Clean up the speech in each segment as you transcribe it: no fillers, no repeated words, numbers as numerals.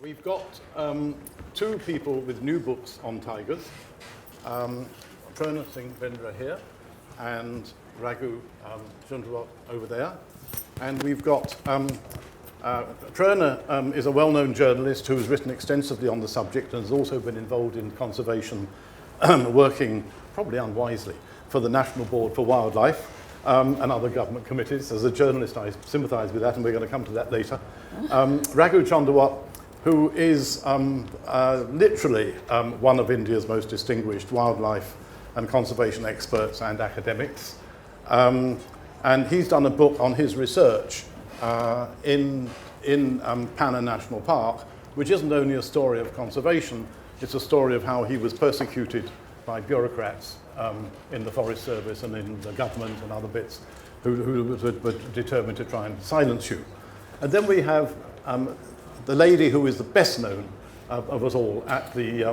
We've got two people with new books on tigers. Prerna Bindra here, and Raghu Chundawat over there. And we've got Prerna is a well-known journalist who has written extensively on the subject and has also been involved in conservation, working probably unwisely for the National Board for Wildlife and other government committees. As a journalist, I sympathise with that, and we're going to come to that later. Raghu Chundawat, who is literally one of India's most distinguished wildlife and conservation experts and academics. And he's done a book on his research in Prerna National Park, which isn't only a story of conservation, it's a story of how he was persecuted by bureaucrats in the Forest Service and in the government and other bits who were determined to try and silence you. And then we have the lady who is the best known of us all at the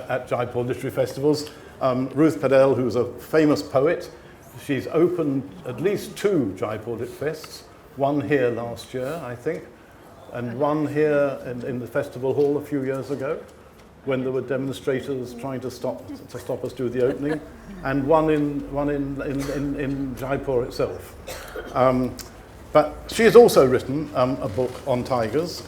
at Jaipur literary festivals, Ruth Padel, who's a famous poet. She's opened at least 2 Jaipur Lit Fests, one here last year, I think, and one here in the festival hall a few years ago, when there were demonstrators trying to stop us do the opening, and one in Jaipur itself. But she has also written a book on tigers,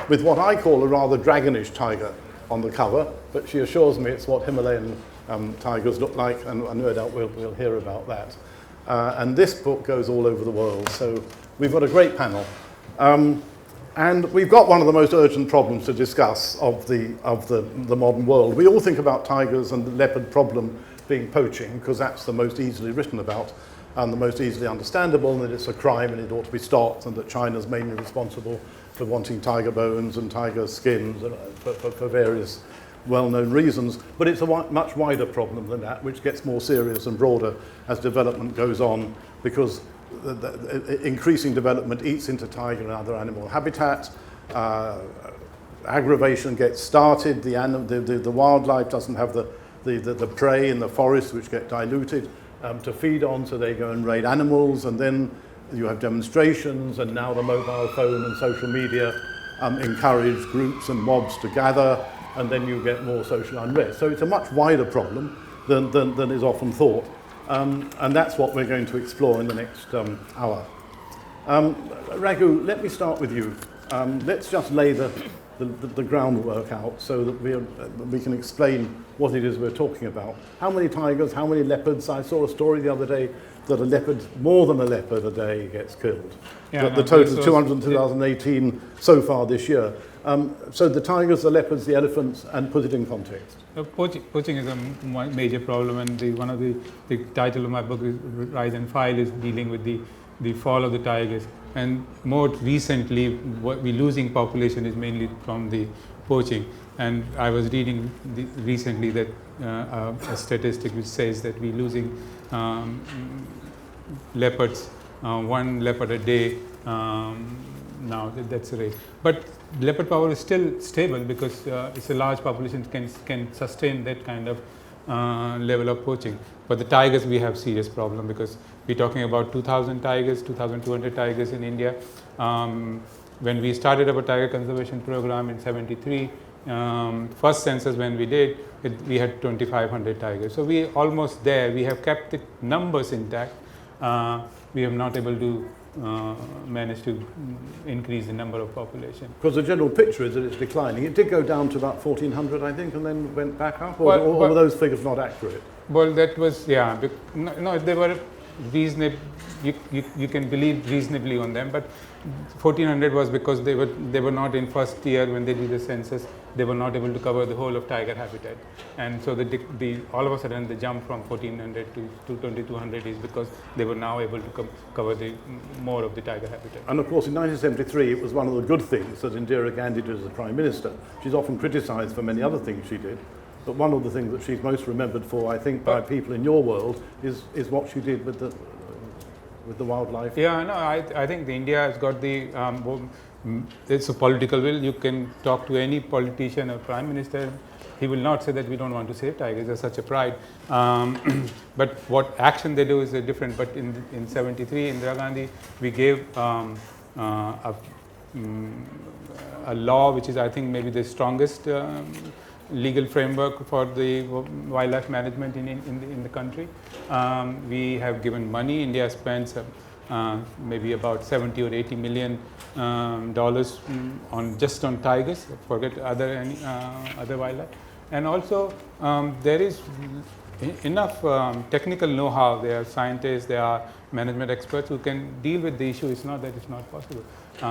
with what I call a rather dragonish tiger on the cover, but she assures me it's what Himalayan tigers look like, and no doubt we'll hear about that. And this book goes all over the world, so we've got a great panel. And we've got one of the most urgent problems to discuss of the modern world. We all think about tigers and the leopard problem being poaching, because that's the most easily written about and the most easily understandable, and that it's a crime and it ought to be stopped, and that China's mainly responsible for wanting tiger bones and tiger skins for various well-known reasons. But it's a much wider problem than that, which gets more serious and broader as development goes on, because the increasing development eats into tiger and other animal habitat. Aggravation gets started. The wildlife doesn't have the prey in the forest, which get diluted to feed on, so they go and raid animals, and then you have demonstrations, and now the mobile phone and social media encourage groups and mobs to gather, and then you get more social unrest. So it's a much wider problem than is often thought, and that's what we're going to explore in the next hour. Raghu, let me start with you. Let's just lay the groundwork out so that we can explain what it is we're talking about. How many tigers, how many leopards? I saw a story the other day that more than a leopard a day gets killed. Yeah, the total is 200 in 2018 so far this year. So the tigers, the leopards, the elephants, and put it in context. Poaching is a major problem, and one of the title of my book is Rise and Fall is dealing with the fall of the tigers. And more recently, what we're losing population is mainly from the poaching. And I was reading recently that a statistic which says that we're losing leopards, 1 leopard a day now. That's the rate. But leopard power is still stable, because it's a large population can sustain that kind of level of poaching. But the tigers, we have serious problem, because we're talking about 2,000 tigers, 2,200 tigers in India. When we started our tiger conservation program in '73, first census when we did, we had 2,500 tigers. So we almost there. We have kept the numbers intact. We have not able to manage to increase the number of population. Because the general picture is that it's declining. It did go down to about 1,400, I think, and then went back up, or were those figures not accurate? Well, that was, yeah, no, they were reasonable. You can believe reasonably on them, but 1,400 was because they were not in first year when they did the census. They were not able to cover the whole of tiger habitat, and so all of a sudden the jump from 1,400 to 2,200 is because they were now able to cover more of the tiger habitat. And of course, in 1973, it was one of the good things that Indira Gandhi did as a prime minister. She's often criticised for many other things she did, but one of the things that she's most remembered for, I think, by people in your world, is what she did with the wildlife. Yeah, no, I think India has got it's a political will. You can talk to any politician or prime minister, he will not say that we don't want to save tigers. There's such a pride. But what action they do is different. But in '73, Indira Gandhi, we gave a a law which is, I think, maybe the strongest legal framework for the wildlife management in the country. We have given money. India spends maybe about 70 or 80 million dollars on tigers. Forget other wildlife. And also there is enough technical know-how. There are scientists, there are management experts who can deal with the issue. It's not that it's not possible.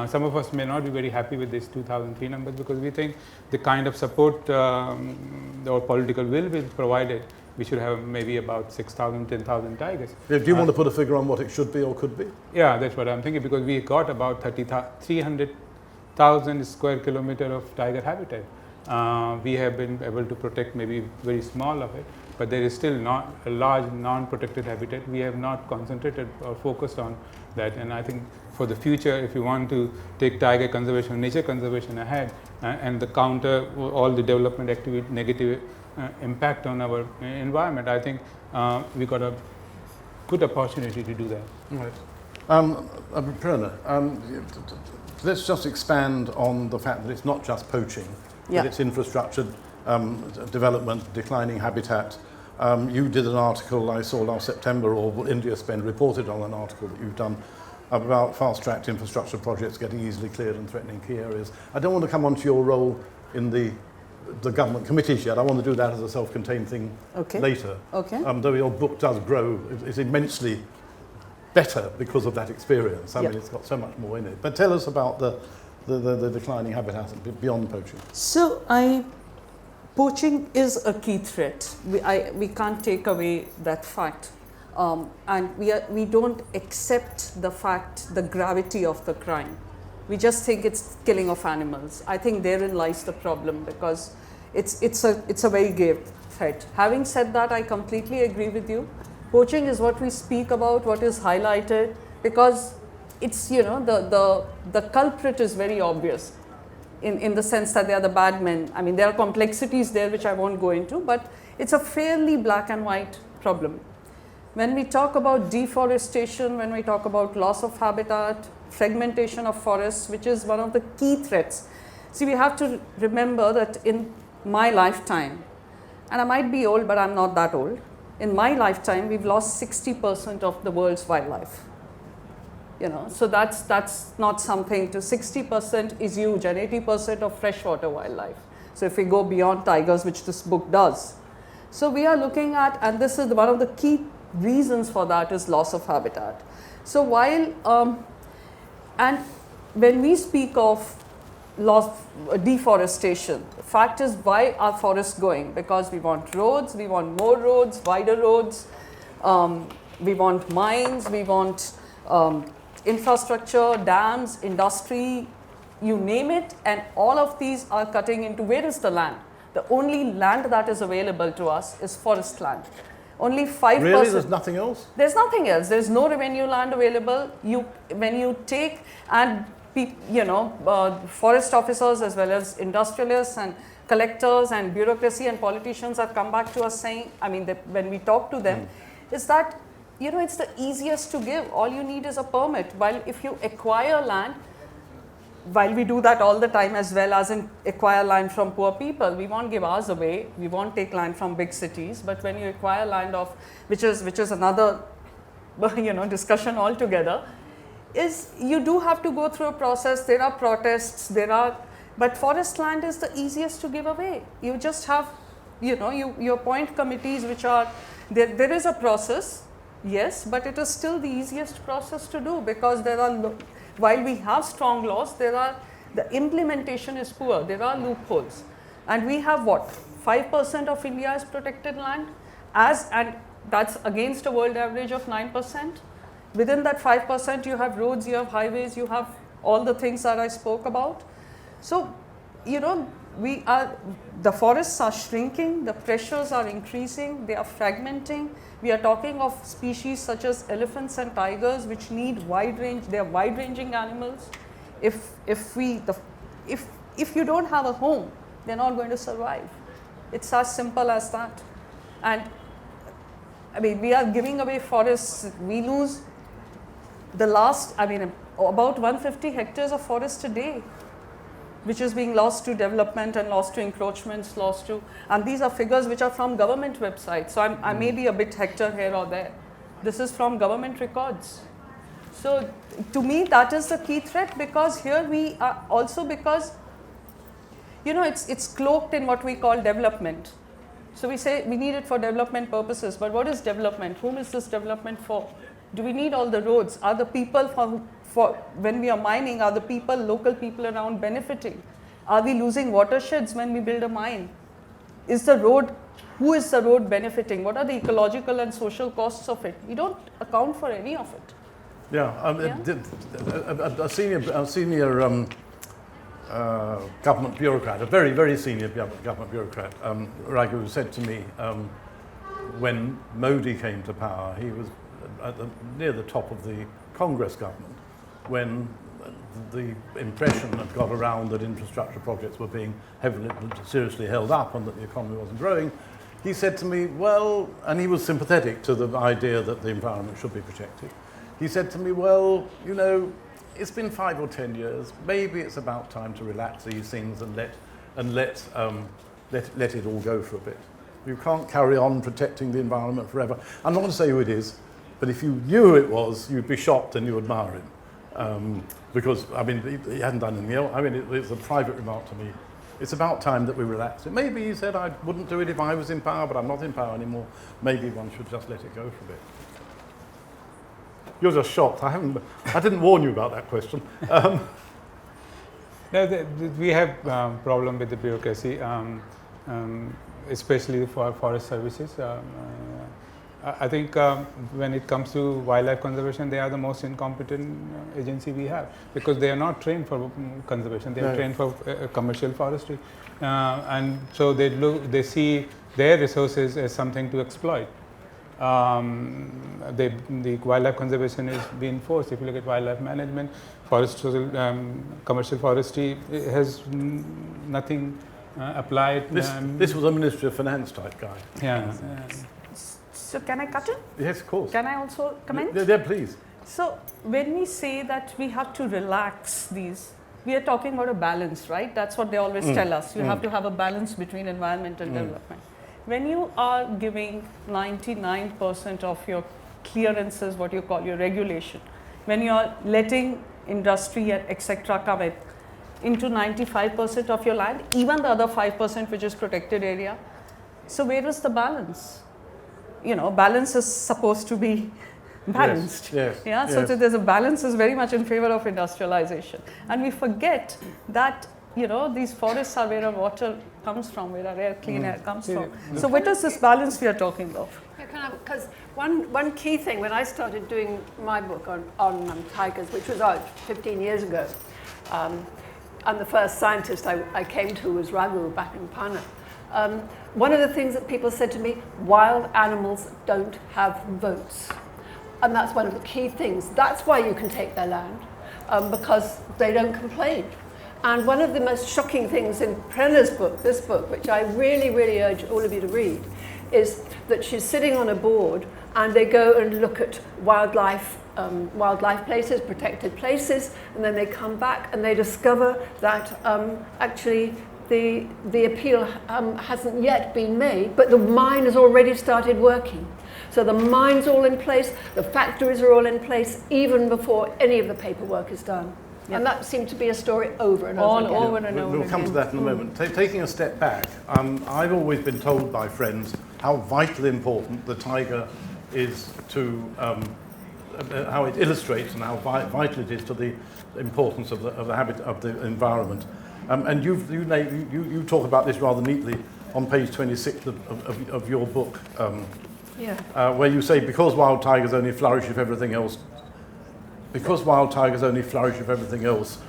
Some of us may not be very happy with this 2003 numbers because we think the kind of support or political will be provided, we should have maybe about 6,000, 10,000 tigers. Do you want to put a figure on what it should be or could be? Yeah, that's what I'm thinking, because we got about 300,000 square kilometer of tiger habitat. We have been able to protect maybe very small of it, but there is still not a large non-protected habitat. We have not concentrated or focused on that, and I think for the future, if you want to take tiger conservation, nature conservation ahead, and the counter all the development activity, negative impact on our environment, I think we got a good opportunity to do that. Right. Prerna, let's just expand on the fact that it's not just poaching, but it's infrastructure development, declining habitat. You did an article I saw last September, or India Spend reported on an article that you've done about fast-tracked infrastructure projects getting easily cleared and threatening key areas. I don't want to come on to your role in the government committees yet. I want to do that as a self-contained thing later. Though your book does grow, it's immensely better because of that experience. I mean, it's got so much more in it. But tell us about the declining habitat beyond poaching. So poaching is a key threat. We can't take away that fact. And we don't accept the gravity of the crime. We just think it's killing of animals. I think therein lies the problem, because it's a very grave threat. Having said that, I completely agree with you. Poaching is what we speak about, what is highlighted, because it's, the culprit is very obvious in the sense that they are the bad men. I mean, there are complexities there which I won't go into, but it's a fairly black and white problem. When we talk about deforestation, when we talk about loss of habitat, fragmentation of forests, which is one of the key threats. See, we have to remember that in my lifetime, and I might be old, but I'm not that old. In my lifetime, we've lost 60% of the world's wildlife. So that's not something to 60% is huge, and 80% of freshwater wildlife. So if we go beyond tigers, which this book does. So we are looking at, and this is one of the key reasons for that is loss of habitat. So while, and when we speak of deforestation, the fact is, why are forests going? Because we want roads, we want more roads, wider roads, we want mines, we want infrastructure, dams, industry, you name it, and all of these are cutting into, where is the land? The only land that is available to us is forest land. Only 5%. Really? There's nothing else? There's nothing else. There's no revenue land available. When you take, and forest officers as well as industrialists and collectors and bureaucracy and politicians have come back to us saying, I mean, when we talk to them, is that, it's the easiest to give. All you need is a permit. While if you acquire land, while we do that all the time as well as in acquire land from poor people, we won't give ours away. We won't take land from big cities. But when you acquire land which is another, discussion altogether, is you do have to go through a process. There are protests. But forest land is the easiest to give away. You just have, you appoint committees which are there is a process. Yes, but it is still the easiest process to do, because while we have strong laws, the implementation is poor. There are loopholes. And we have 5% of India is protected land, and that's against a world average of 9%. Within that 5%, you have roads, you have highways, you have all the things that I spoke about. So, the forests are shrinking, the pressures are increasing, they are fragmenting. We are talking of species such as elephants and tigers, which need they are wide-ranging animals. If you don't have a home, they're not going to survive. It's as simple as that. And I mean, we are giving away forests. We lose the last, about 150 hectares of forest a day, which is being lost to development and lost to encroachments, and these are figures which are from government websites. So I may be a bit hectare here or there. This is from government records. So to me, that is the key threat, because here we are also, because it's cloaked in what we call development. So we say we need it for development purposes, but what is development? Whom is this development for? Do we need all the roads? Are the people for when we are mining, are the people, local people around benefiting? Are we losing watersheds when we build a mine? Who is the road benefiting? What are the ecological and social costs of it? We don't account for any of it. A senior government bureaucrat, a very, very senior government bureaucrat, Raghu, said to me when Modi came to power, he was near the top of the Congress government, when the impression had got around that infrastructure projects were being seriously held up and that the economy wasn't growing. He said to me, well, and he was sympathetic to the idea that the environment should be protected. He said to me, well, it's been 5 or 10 years. Maybe it's about time to relax these things and let it all go for a bit. You can't carry on protecting the environment forever. I'm not going to say who it is, but if you knew who it was, you'd be shocked and you admire him. Because, he hadn't done anything else. It was a private remark to me. It's about time that we relax it. Maybe he said I wouldn't do it if I was in power, but I'm not in power anymore. Maybe one should just let it go for a bit. You're just shocked. I didn't warn you about that question. No, we have problem with the bureaucracy, especially for forest services. I think when it comes to wildlife conservation, they are the most incompetent agency we have, because they are not trained for conservation. They are trained for commercial forestry, and so they see their resources as something to exploit. The wildlife conservation is being forced. If you look at wildlife management, commercial forestry has nothing applied. This was a Ministry of Finance type guy. Yeah. So can I cut in? Yes, of course. Can I also comment? Yeah, please. So when we say that we have to relax these, we are talking about a balance, right? That's what they always tell us. You have to have a balance between environment and development. When you are giving 99% of your clearances, what you call your regulation, when you are letting industry and etc. come in into 95% of your land, even the other 5% which is protected area, so where is the balance? Balance is supposed to be balanced. Yes. Yeah. So there's a balance is very much in favor of industrialization, and we forget that these forests are where our water comes from, where our air, clean air comes from. So what is this balance we are talking of? Because one key thing when I started doing my book on tigers, which was out 15 years ago, and the first scientist I came to was Raghu back in Pune. One of the things that people said to me, wild animals don't have votes. And that's one of the key things. That's why you can take their land, because they don't complain. And one of the most shocking things in Prerna's book, this book, which I really, really urge all of you to read, is that she's sitting on a board and they go and look at wildlife places, protected places, and then they come back and they discover that actually the appeal hasn't yet been made, but the mine has already started working. So the mine's all in place, the factories are all in place, even before any of the paperwork is done. Yep. And that seemed to be a story over and over again. Over and over We'll come to that in a moment. Taking a step back, I've always been told by friends how vitally important the tiger is to, how it illustrates and how vital it is to the importance of the habit of the environment. And you talk about this rather neatly on page 26 of your book, where you say because wild tigers only flourish if everything else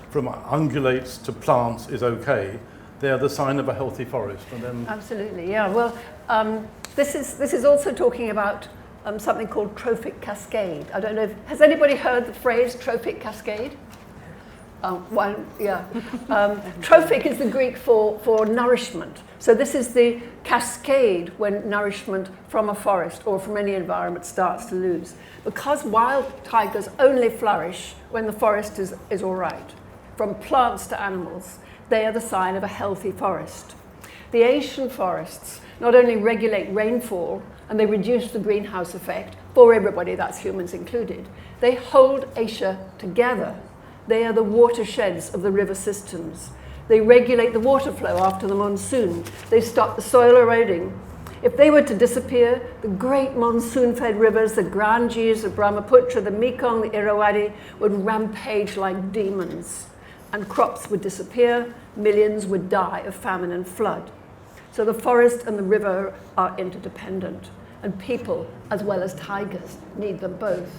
from ungulates to plants is okay, they're the sign of a healthy forest. And then absolutely, yeah. Well, this is also talking about something called trophic cascade. I don't know has anybody heard the phrase trophic cascade? Trophic is the Greek for nourishment. So this is the cascade when nourishment from a forest or from any environment starts to lose. Because wild tigers only flourish when the forest is all right. From plants to animals, they are the sign of a healthy forest. The ancient forests not only regulate rainfall and they reduce the greenhouse effect for everybody, that's humans included, they hold Asia together. They are the watersheds of the river systems. They regulate the water flow after the monsoon. They stop the soil eroding. If they were to disappear, the great monsoon-fed rivers, the Ganges, the Brahmaputra, the Mekong, the Irrawaddy, would rampage like demons. And crops would disappear, millions would die of famine and flood. So the forest and the river are interdependent. And people, as well as tigers, need them both.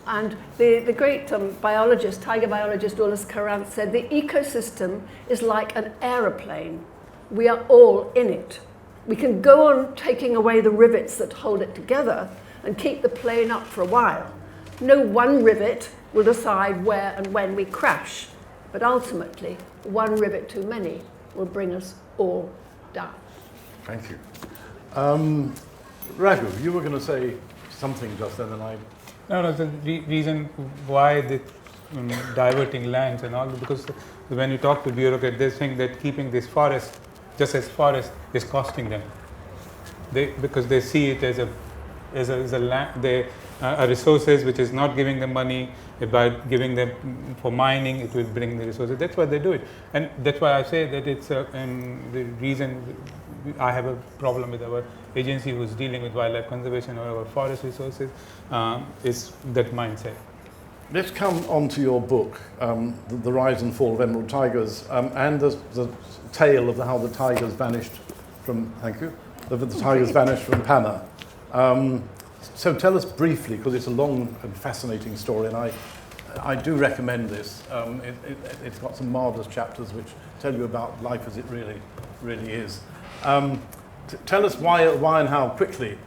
And the great biologist, tiger biologist Ulrich Karanth said, the ecosystem is like an aeroplane. We are all in it. We can go on taking away the rivets that hold it together and keep the plane up for a while. No one rivet will decide where and when we crash, but ultimately, one rivet too many will bring us all down. Thank you. Raghu, you were going to say something just then, and I... No, the reason why the diverting lands and all, because when you talk to bureaucrats, they think that keeping this forest just as forest is costing them. Because they see it as a land, resources which is not giving them money. By giving them for mining, it will bring the resources. That's why they do it, and that's why I say that it's the reason I have a problem with our agency who's dealing with wildlife conservation or our forest resources is that mindset. Let's come on to your book, The Rise and Fall of Emerald Tigers, and the tale of how the tigers vanished from, thank you, the tigers vanished from Panna. So tell us briefly, because it's a long and fascinating story, and I do recommend this. It's got some marvellous chapters which tell you about life as it really is. Tell us why and how quickly,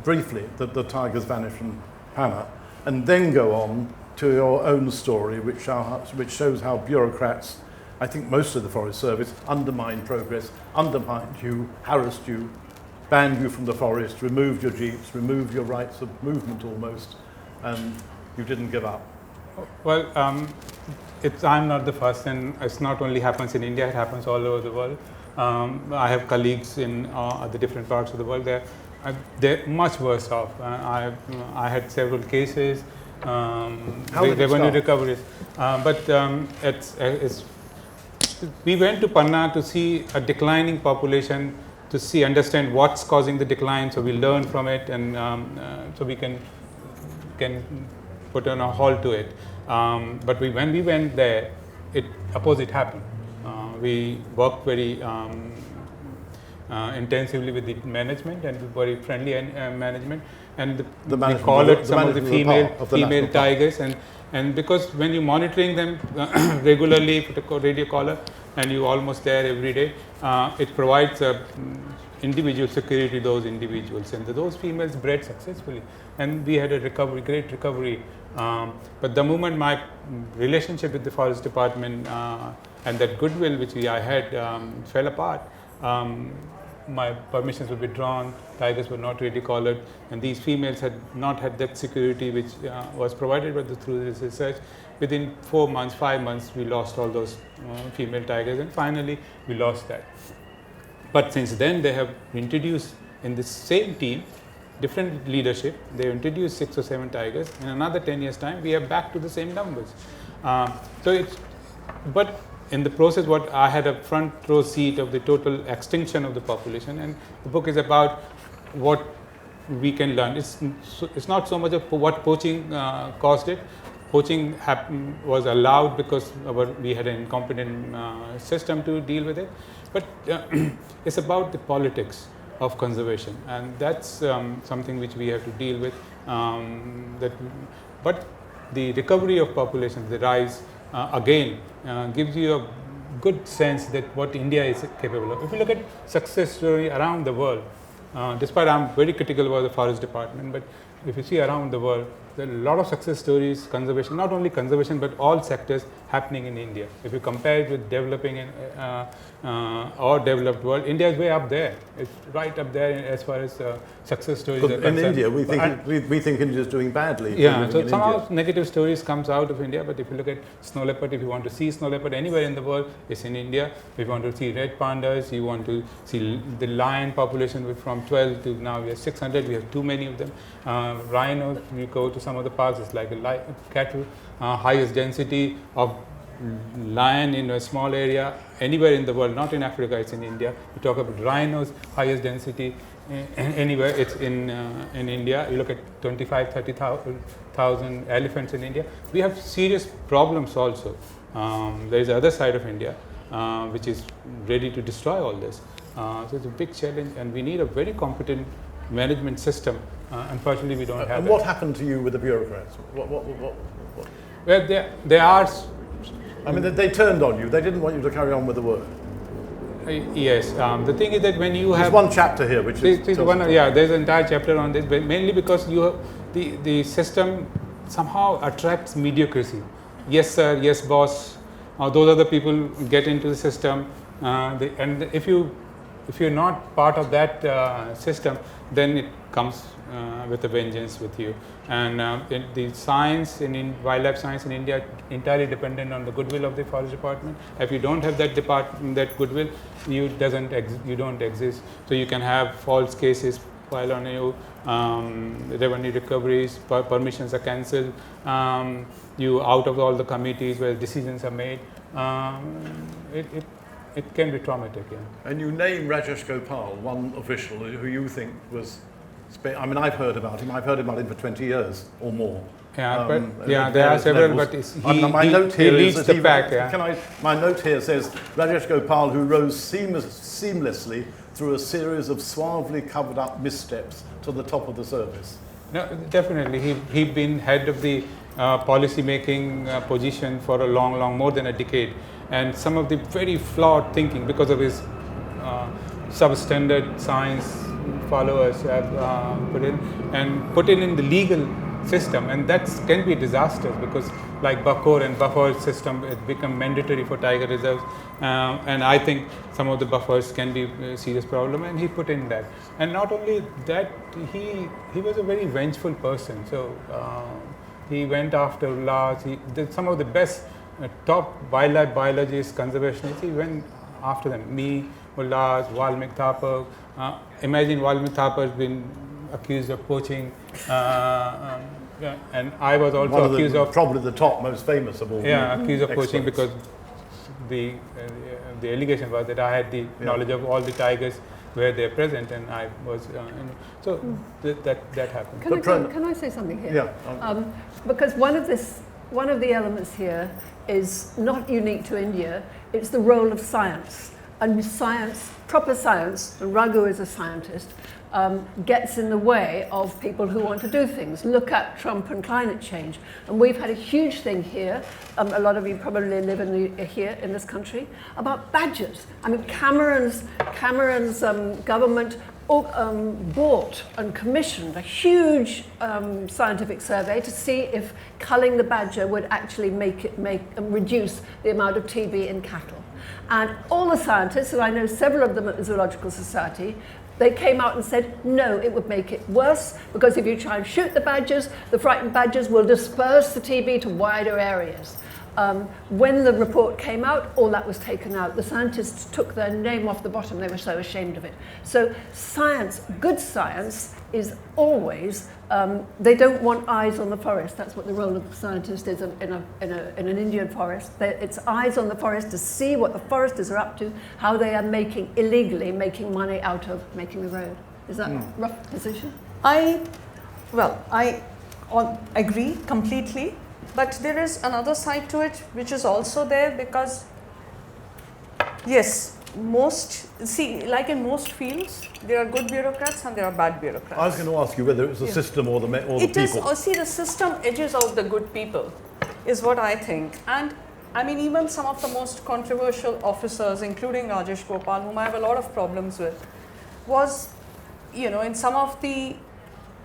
briefly, the tigers vanished from Panna, and then go on to your own story, which shows how bureaucrats, I think most of the Forest Service, undermined progress, undermined you, harassed you, banned you from the forest, removed your jeeps, removed your rights of movement almost, and you didn't give up. Well, I'm not the first, and it's not only happens in India, it happens all over the world. I have colleagues in the different parts of the world. They're much worse off. I had several cases, revenue recoveries, we went to Panna to see a declining population, to understand what's causing the decline, so we learn from it, and so we can put on a halt to it. But when we went there, opposite happened. We worked very intensively with the management and very friendly management, and we collared some of the female tigers, and because when you're monitoring them regularly with a radio collar and you're almost there every day, it provides individual security to those individuals, and those females bred successfully, and we had a great recovery. But the moment my relationship with the forest department and that goodwill which I had fell apart, my permissions were withdrawn, tigers were not really collared, and these females had not had that security which was provided through this research. Within 4 months, 5 months, we lost all those female tigers, and finally we lost that. But since then, they have introduced in this same team, different leadership, they introduced 6 or 7 tigers. In another 10 years' time, we are back to the same numbers. But in the process, what I had a front row seat of the total extinction of the population, and the book is about what we can learn. It's not so much of what poaching caused it. Poaching was allowed because we had an incompetent system to deal with it. But it's about the politics of conservation, and that's something which we have to deal with. But the recovery of populations, the rise, again, gives you a good sense that what India is capable of. If you look at success story around the world, despite I'm very critical about the forest department, but if you see around the world, there are a lot of success stories, conservation, not only conservation, but all sectors happening in India. If you compare it with developing or developed world, India is way up there. It's right up there as far as success stories are concerned. In India, we think India is doing badly. Yeah, so somehow negative stories comes out of India, but if you look at snow leopard, if you want to see snow leopard anywhere in the world, it's in India. If you want to see red pandas, you want to see the lion population from 12 to now we have 600, we have too many of them. Rhinos, you go to some of the parks, it's like a cattle, highest density of lion in a small area anywhere in the world, not in Africa, it's in India. You talk about rhinos, highest density anywhere, it's in India. You look at 25-30,000 elephants in India. We have serious problems also. There is the other side of India which is ready to destroy all this. So it's a big challenge, and we need a very competent management system. Unfortunately, we don't have. And what happened to you with the bureaucrats? What? Well, there are. I mean, they turned on you. They didn't want you to carry on with the work. Yes. The thing is that when you There's have one chapter here, which is there's an entire chapter on this, but mainly because the system somehow attracts mediocrity. Yes, sir. Yes, boss. Those are the people get into the system, and if you're not part of that system, then it comes with a vengeance with you. And the science in wildlife science in India entirely dependent on the goodwill of the forest department. If you don't have that department, that goodwill, you don't exist. So you can have false cases filed on you, revenue recoveries, permissions are cancelled, you out of all the committees where decisions are made. It can be traumatic. Yeah. And you name Rajesh Gopal, one official who you think was. I mean, I've heard about him. I've heard about him for 20 years or more. Yeah, there are several, but my note here leads the pack. Yeah. My note here says Rajesh Gopal, who rose seamlessly through a series of suavely covered up missteps to the top of the service. No, definitely. He'd been head of the policy making position for a long, more than a decade, and some of the very flawed thinking because of his substandard science followers have put in the legal system, and that can be disastrous because like Bakor and buffer system, it become mandatory for tiger reserves, and I think some of the buffers can be a serious problem, and he put in that. And not only that, he was a very vengeful person, so he went after laws. He did some of the best top wildlife biologists, conservationists, he went after them. Me, Ullas, Valmik Thapar. Imagine Valmik Thapar has been accused of poaching, and I was also accused of probably the top most famous of all. Accused of poaching because the allegation was that I had the knowledge of all the tigers where they're present, and I was that happened. Can I say something here? Yeah. Because one of the elements here is not unique to India. It's the role of science. And science, proper science, and Raghu is a scientist, gets in the way of people who want to do things. Look at Trump and climate change. And we've had a huge thing here, a lot of you probably live here in this country, about badgers. I mean, Cameron's government bought and commissioned a huge scientific survey to see if culling the badger would actually reduce the amount of TB in cattle. And all the scientists, and I know several of them at the Zoological Society, they came out and said, no, it would make it worse, because if you try and shoot the badgers, the frightened badgers will disperse the TB to wider areas. When the report came out, all that was taken out. The scientists took their name off the bottom. They were so ashamed of it. So science, good science, is always, they don't want eyes on the forest. That's what the role of the scientist is in an Indian forest. It's eyes on the forest to see what the foresters are up to, how they are illegally making money out of making the road. Is that a rough position? I agree completely. But there is another side to it which is also there, because yes, like in most fields, there are good bureaucrats and there are bad bureaucrats. I was going to ask you whether it's the system or the people. The system edges out the good people, is what I think. And I mean, even some of the most controversial officers, including Rajesh Gopal, whom I have a lot of problems with, was, in some of the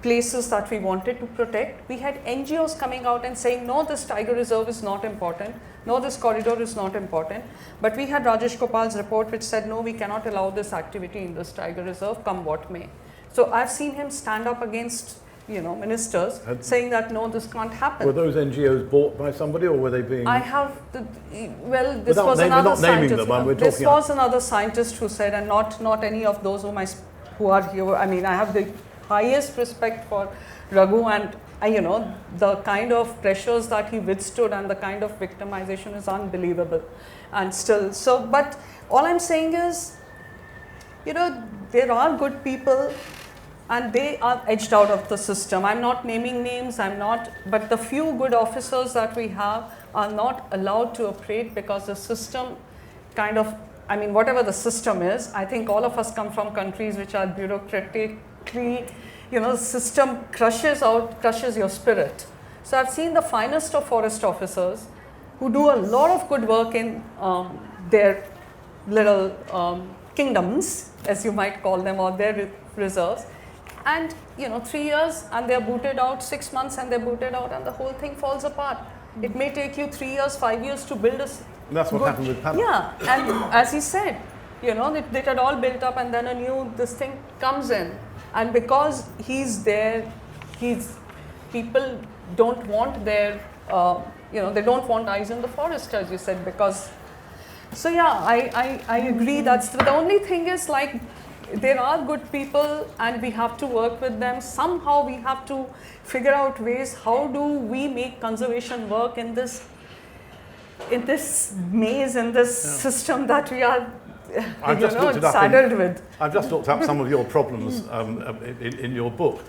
places that we wanted to protect. We had NGOs coming out and saying, no, this tiger reserve is not important. No, this corridor is not important. But we had Rajesh Gopal's report which said, no, we cannot allow this activity in this tiger reserve, come what may. So I've seen him stand up against, ministers saying that, no, this can't happen. Were those NGOs bought by somebody, or were they being... I have, this was another scientist. This was another scientist who said, and not any of those who are here. I mean, I have the highest respect for Raghu, and the kind of pressures that he withstood and the kind of victimization is unbelievable. And still, but all I'm saying is, there are good people and they are edged out of the system. I'm not naming names, but the few good officers that we have are not allowed to operate because the system whatever the system is, I think all of us come from countries which are bureaucratically, the system crushes your spirit. So I've seen the finest of forest officers who do a lot of good work in their little kingdoms, as you might call them, or their reserves. And 3 years and they're booted out, 6 months and they're booted out, and the whole thing falls apart. It may take you 3 years, 5 years to build a... That's what happened with Padel. Yeah, and as he said, it had all built up, and then this thing comes in. And because he's there, people don't want their, they don't want eyes in the forest, as you said, because... So yeah, I agree. That's the only thing is, like, there are good people and we have to work with them. Somehow we have to figure out ways, how do we make conservation work in this maze, in this system that we are saddled with. I've just looked up some of your problems in your book.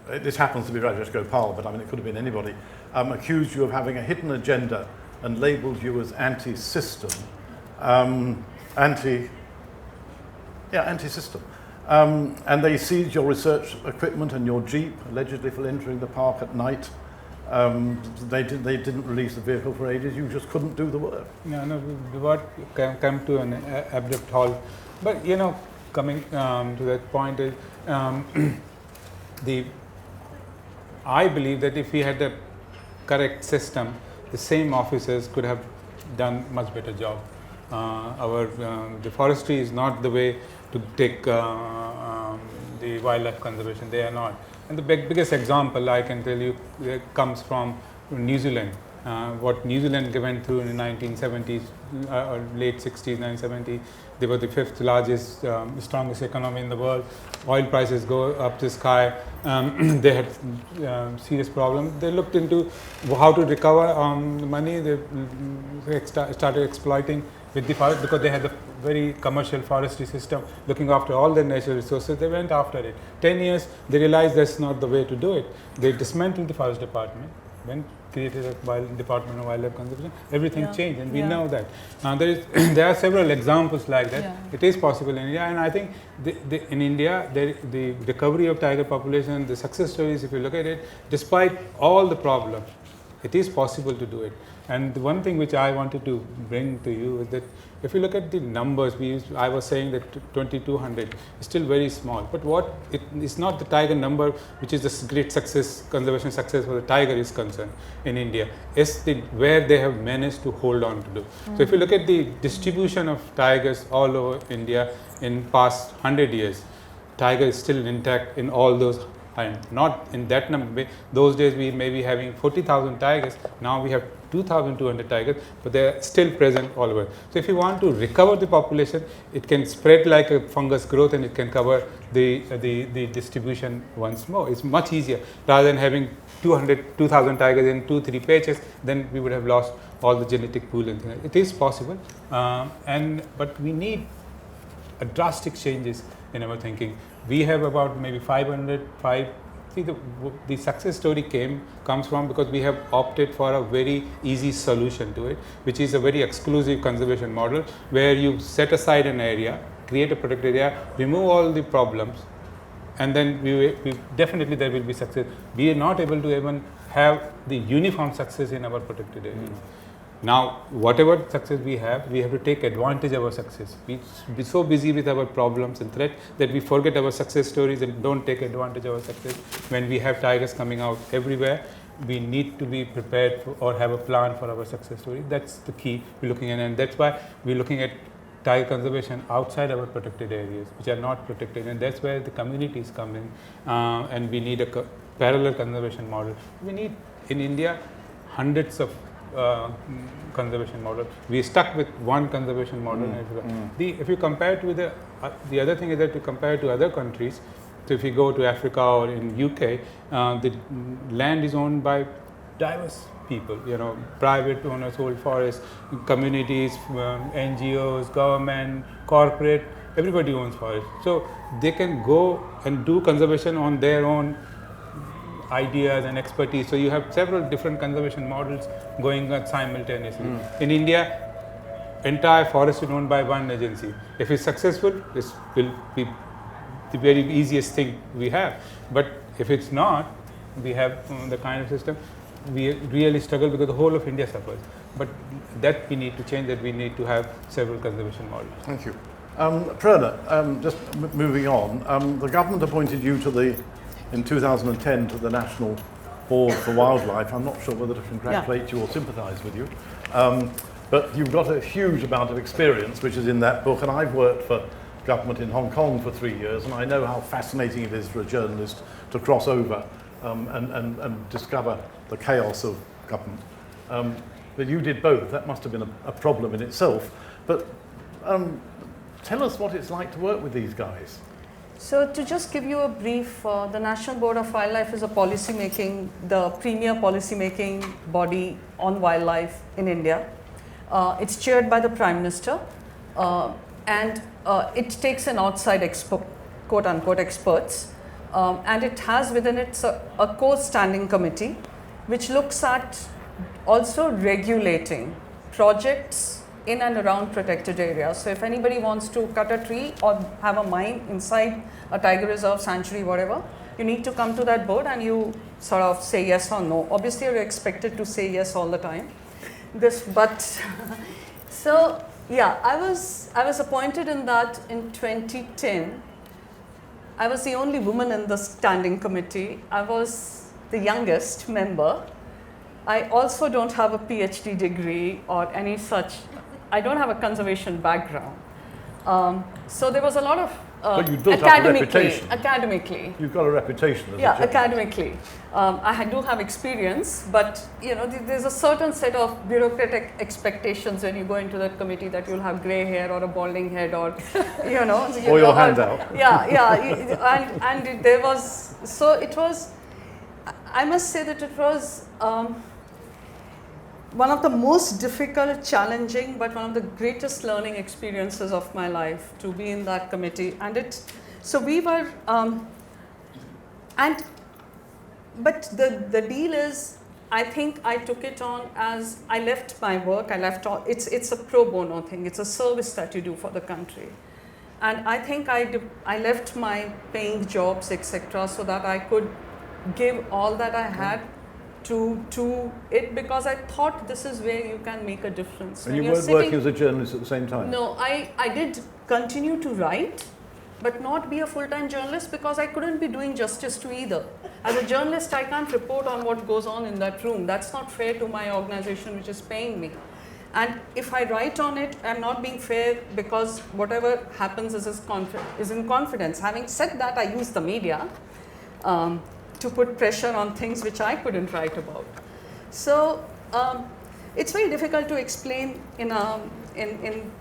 This happens to be Rajesh Gopal, but it could have been anybody. Accused you of having a hidden agenda and labelled you as anti-system. Anti-system. And they seized your research equipment and your Jeep, allegedly for entering the park at night. They didn't release the vehicle for ages. You just couldn't do the work. No, the work came to an abrupt halt. But coming to that point is, I believe that if we had the correct system, the same officers could have done much better job. The forestry is not the way to take the wildlife conservation. They are not. And the biggest example I can tell you comes from New Zealand. What New Zealand went through in the 1970s, or late 60s, 1970s, they were the 5th largest, strongest economy in the world. Oil prices go up the sky. They had serious problems. They looked into how to recover the money. They started exploiting with the forest, because they had a very commercial forestry system looking after all their natural resources. They went after it. 10 years, they realized that's not the way to do it. They dismantled the forest department, then created a Department of Wildlife Conservation. Everything changed, and we know that. There are several examples like that. It is possible in India, and I think in India, the recovery of tiger population, the success stories, if you look at it, despite all the problems, it is possible to do it. And the one thing which I wanted to bring to you is that if you look at the numbers, I was saying that 2,200 is still very small. But it's not the tiger number which is the great success, conservation success for the tiger is concerned in India. It's where they have managed to hold on to do. So if you look at the distribution of tigers all over India in past 100 years, tiger is still intact in all those. And not in that number. Those days we may be having 40,000 tigers. Now we have 2,200 tigers, but they are still present all over. So if you want to recover the population, it can spread like a fungus growth, and it can cover the distribution once more. It's much easier rather than having 2,000 tigers in 2-3 patches. Then we would have lost all the genetic pool and things. It is possible, but we need a drastic changes in our thinking. We have about maybe 505. See, the success story comes from because we have opted for a very easy solution to it, which is a very exclusive conservation model where you set aside an area, create a protected area, remove all the problems, and then we definitely there will be success. We are not able to even have the uniform success in our protected areas. Now, whatever success we have to take advantage of our success. We be so busy with our problems and threats that we forget our success stories and don't take advantage of our success. When we have tigers coming out everywhere, we need to be prepared for, or have a plan for our success story. That's the key we're looking at, and that's why we're looking at tiger conservation outside our protected areas, which are not protected, and that's where the communities come in, and we need a parallel conservation model. We need in India hundreds of conservation models. We stuck with one conservation model. If you compare it with the other thing is that to compare it to other countries. So if you go to Africa or in UK, the land is owned by diverse people, private owners hold forests, communities, NGOs, government, corporate, everybody owns forests. So they can go and do conservation on their own ideas and expertise. So you have several different conservation models going on simultaneously. In India, entire forest is owned by one agency. If it's successful, this will be the very easiest thing we have. But if it's not, we have the kind of system, we really struggle because the whole of India suffers. But that we need to change, that we need to have several conservation models. Thank you. Prerna, just moving on, the government appointed you in 2010 to the National Board for Wildlife. I'm not sure whether to congratulate you or sympathise with you. But you've got a huge amount of experience, which is in that book, and I've worked for government in Hong Kong for 3 years, and I know how fascinating it is for a journalist to cross over and discover the chaos of government. But you did both. That must have been a problem in itself. But tell us what it's like to work with these guys. So to just give you a brief, the National Board of Wildlife is the premier policy-making body on wildlife in India. It's chaired by the Prime Minister, and it takes an outside quote-unquote experts, and it has within it a core standing committee which looks at also regulating projects in and around protected areas. So if anybody wants to cut a tree or have a mine inside a tiger reserve, sanctuary, whatever, you need to come to that board and you sort of say yes or no. Obviously, you're expected to say yes all the time. So yeah, I was appointed in that in 2010. I was the only woman in the standing committee. I was the youngest member. I also don't have a PhD degree or any such. I don't have a conservation background. So there was a lot of but you built up a reputation. Academically. You've got a reputation as a journalist. Academically. I do have experience, but there's a certain set of bureaucratic expectations when you go into that committee that you'll have grey hair or a balding head or, or your hand out. And there was, so it was, I must say that it was one of the most difficult, challenging, but one of the greatest learning experiences of my life to be in that committee. And so we were, but the deal is, I think I took it on as I left my work, it's a pro bono thing, it's a service that you do for the country. And I think I left my paying jobs, etc., so that I could give all that I had to it, because I thought this is where you can make a difference. And you weren't working as a journalist at the same time? No, I did continue to write, but not be a full-time journalist, because I couldn't be doing justice to either. As a journalist, I can't report on what goes on in that room. That's not fair to my organization which is paying me. And if I write on it, I'm not being fair, because whatever happens is in confidence. Having said that, I use the media to put pressure on things which I couldn't write about. So it's very difficult to explain in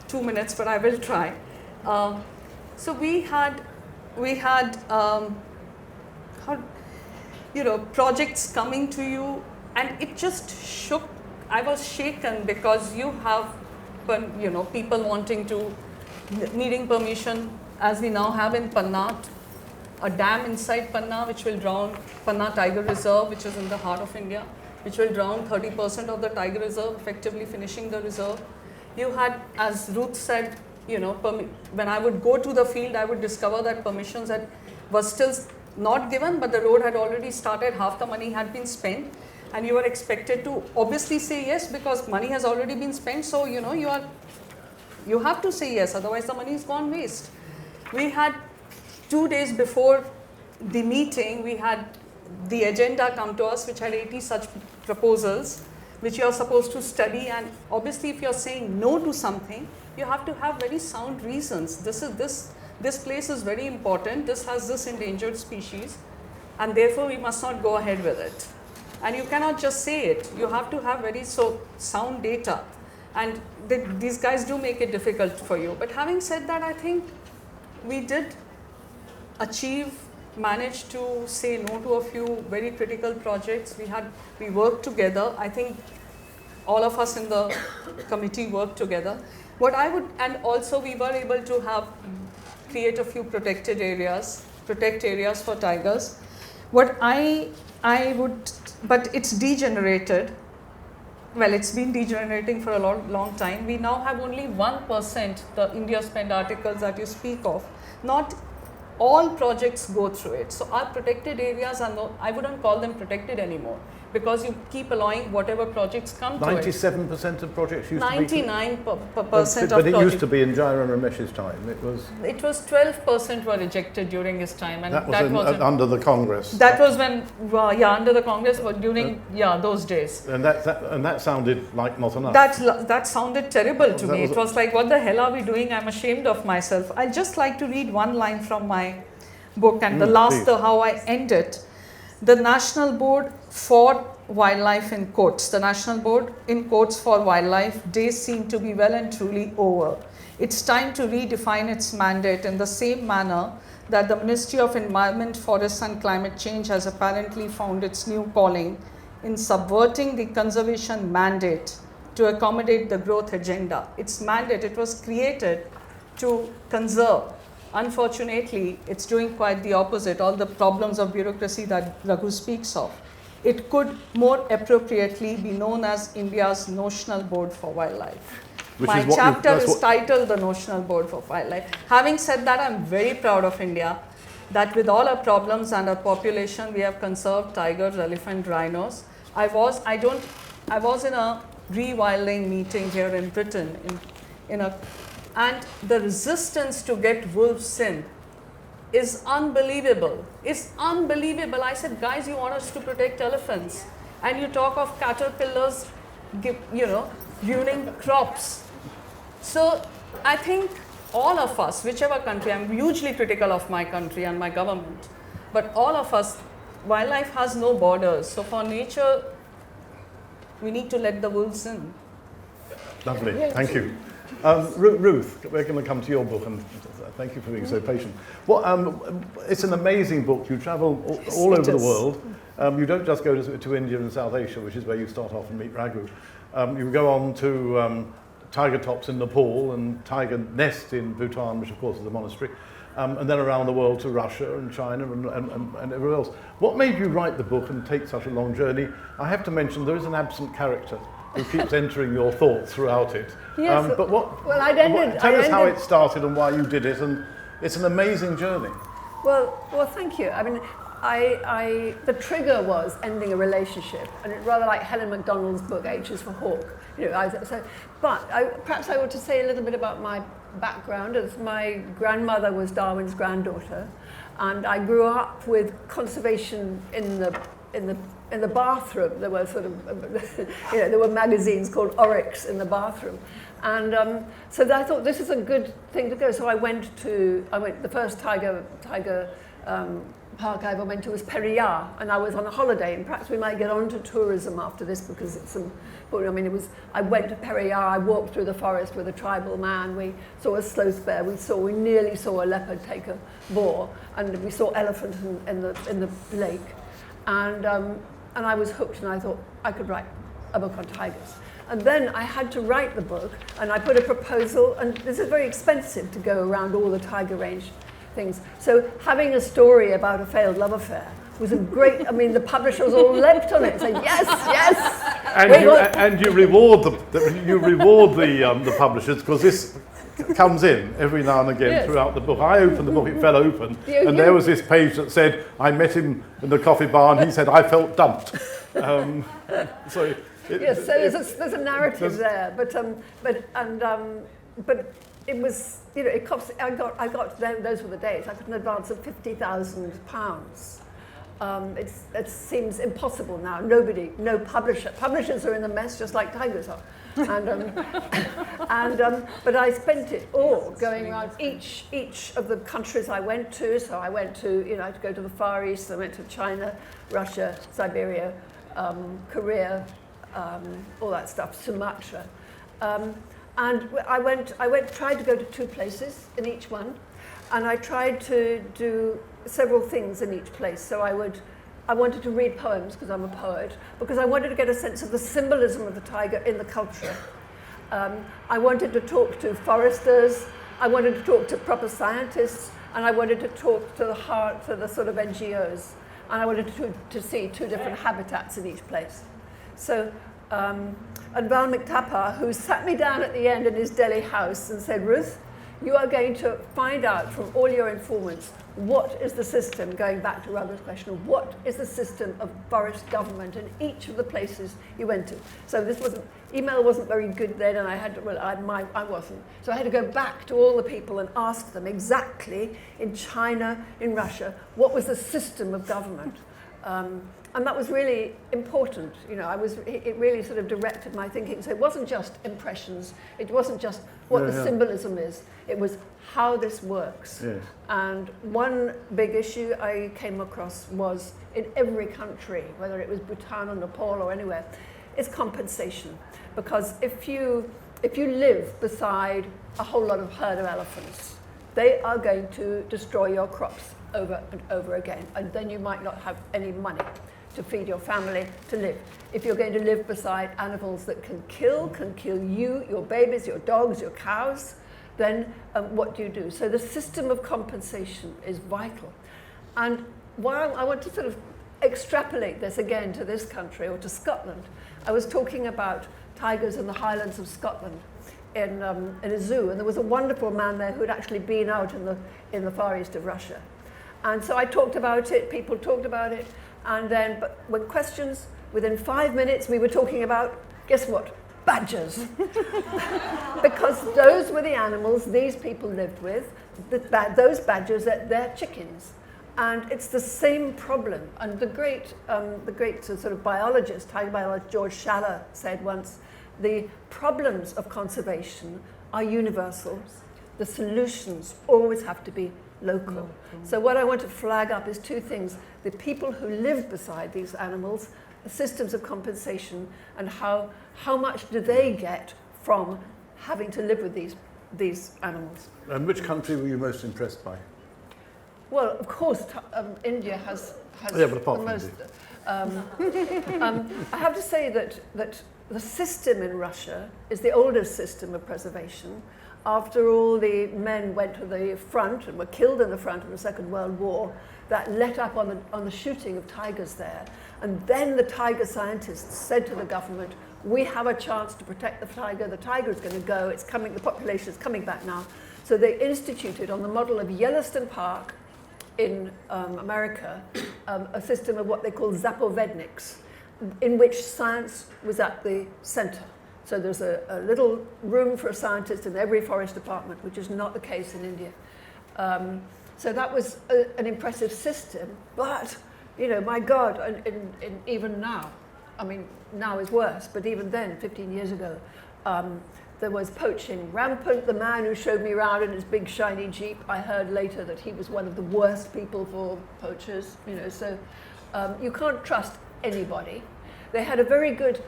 2 minutes, but I will try. So we had projects coming to you, and it just shook. I was shaken, because you have people needing permission, as we now have in Panna, a dam inside Panna which will drown Panna Tiger Reserve, which is in the heart of India, which will drown 30% of the tiger reserve, effectively finishing the reserve. You had, as Ruth said, when I would go to the field, I would discover that permissions were still not given, but the road had already started, half the money had been spent. and you are expected to obviously say yes because money has already been spent. So, you know, you have to say yes, otherwise the money is gone waste. We had 2 days before the meeting, we had the agenda come to us, which had 80 such proposals, which you are supposed to study. And obviously, if you are saying no to something, you have to have very sound reasons. This place is very important. This has this endangered species, and therefore we must not go ahead with it. And you cannot just say it. You have to have very sound data. And these guys do make it difficult for you. But having said that, I think we did managed to say no to a few very critical projects. We worked together. I think all of us in the committee worked together. And also we were able to create a few protect areas for tigers. But it's degenerated. Well, it's been degenerating for a long time. We now have only 1%, the India Spend articles that you speak of. Not all projects go through it. So our protected areas I wouldn't call them protected anymore, because you keep allowing whatever projects come to it. 97% of projects used to be... 99% of projects. But it used to be in Jairam Ramesh's time. It was 12% were rejected during his time. And that was under the Congress. That was when, under the Congress, but during, those days. And that sounded like not enough. That sounded terrible to me. It was like, what the hell are we doing? I'm ashamed of myself. I'd just like to read one line from my book, and how I end it. The National Board for Wildlife in quotes. The National Board in quotes for Wildlife days seem to be well and truly over. It's time to redefine its mandate in the same manner that the Ministry of Environment, Forests and Climate Change has apparently found its new calling in subverting the conservation mandate to accommodate the growth agenda. Its mandate, it was created to conserve. Unfortunately, it's doing quite the opposite, all the problems of bureaucracy that Raghu speaks of. It could more appropriately be known as India's Notional Board for Wildlife. My chapter is titled The Notional Board for Wildlife. Having said that, I'm very proud of India, that with all our problems and our population, we have conserved tigers, elephant, rhinos. I was in a rewilding meeting here in Britain, and the resistance to get wolves in is unbelievable. It's unbelievable. I said, guys, you want us to protect elephants, and you talk of caterpillars, ruining crops. So I think all of us, whichever country, I'm hugely critical of my country and my government, but all of us, wildlife has no borders. So for nature, we need to let the wolves in. Lovely, thank you. Ruth, we're going to come to your book, and thank you for being so patient. It's an amazing book. You travel all over the world. You don't just go to India and South Asia, which is where you start off and meet Raghu. You go on to tiger tops in Nepal and tiger nest in Bhutan, which of course is a monastery, and then around the world to Russia and China and everywhere else. What made you write the book and take such a long journey? I have to mention there is an absent character who keeps entering your thoughts throughout it. Yes, but tell us how it started and why you did it, and it's an amazing journey. Well, thank you. I mean, the trigger was ending a relationship, and it's rather like Helen Macdonald's book, H is for Hawk. Perhaps I ought to say a little bit about my background, as my grandmother was Darwin's granddaughter, and I grew up with conservation in the bathroom. There were there were magazines called Oryx in the bathroom, and so I thought this is a good thing to go. So I went the first tiger park I ever went to was Periyar, and I was on a holiday, and perhaps we might get on to tourism after this because it's I went to Periyar, I walked through the forest with a tribal man, we saw a sloth bear, we nearly saw a leopard take a boar, and we saw elephant in the lake, and I was hooked, and I thought I could write a book on tigers. And then I had to write the book, and I put a proposal, and this is very expensive to go around all the tiger range things. So having a story about a failed love affair was a great, the publishers all leapt on it, saying, yes, yes. And you reward the publishers, because this comes in every now and again throughout the book. I opened the book, it fell open, and there was this page that said, I met him in the coffee bar, and he said, I felt dumped. So yes, so there's a narrative there, but it was, you know, it cost. I got those were the days. I got an advance of £50,000. It seems impossible now. No publishers are in the mess just like tigers are. But I spent it all going around each of the countries I went to. So I went to, you know, I had to go to the Far East. I went to China, Russia, Siberia, Korea, all that stuff, Sumatra. And I tried to go to 2 places in each one, and I tried to do several things in each place. So I wanted to read poems because I'm a poet, because I wanted to get a sense of the symbolism of the tiger in the culture. I wanted to talk to foresters, I wanted to talk to proper scientists, and I wanted to talk to the sort of NGOs, and I wanted to see 2 different habitats in each place. So, and Val McTappar, who sat me down at the end in his Delhi house and said, Ruth, you are going to find out from all your informants what is the system, going back to Raghu's question, of what is the system of forest government in each of the places you went to. So email wasn't very good then, and I had to, I wasn't. So I had to go back to all the people and ask them exactly in China, in Russia, what was the system of government. And that was really important, you know. It really sort of directed my thinking. So it wasn't just impressions. It wasn't just what the symbolism is. It was how this works. Yes. And one big issue I came across was in every country, whether it was Bhutan or Nepal or anywhere, is compensation. Because if you live beside a whole lot of herd of elephants, they are going to destroy your crops over and over again, and then you might not have any money to feed your family, to live. If you're going to live beside animals that can kill you, your babies, your dogs, your cows, then what do you do? So the system of compensation is vital. And while I want to sort of extrapolate this again to this country or to Scotland, I was talking about tigers in the Highlands of Scotland in a zoo, and there was a wonderful man there who had actually been out in the Far East of Russia. And so I talked about it, people talked about it, and then, but when questions, within 5 minutes we were talking about, guess what? Badgers. Because those were the animals these people lived with, those badgers, they're chickens. And it's the same problem. And the great sort of biologist, tiger biologist George Schaller said once, the problems of conservation are universal. The solutions always have to be local. So what I want to flag up is 2 things. The people who live beside these animals, the systems of compensation, and how much do they get from having to live with these animals. And which country were you most impressed by? Well, of course, India has but apart the most. From I have to say that the system in Russia is the oldest system of preservation. After all the men went to the front and were killed in the front of the Second World War, that let up on the shooting of tigers there. And then the tiger scientists said to the government, we have a chance to protect the tiger is going to go, it's coming, the population is coming back now. So they instituted, on the model of Yellowstone Park in America, a system of what they call zapovedniks, in which science was at the center. So there's a little room for a scientist in every forest department, which is not the case in India. So that was an impressive system, but, you know, my God, and even now, I mean, now is worse, but even then, 15 years ago, there was poaching rampant. The man who showed me around in his big shiny Jeep, I heard later that he was one of the worst people for poachers, you know, so you can't trust anybody. They had a very good,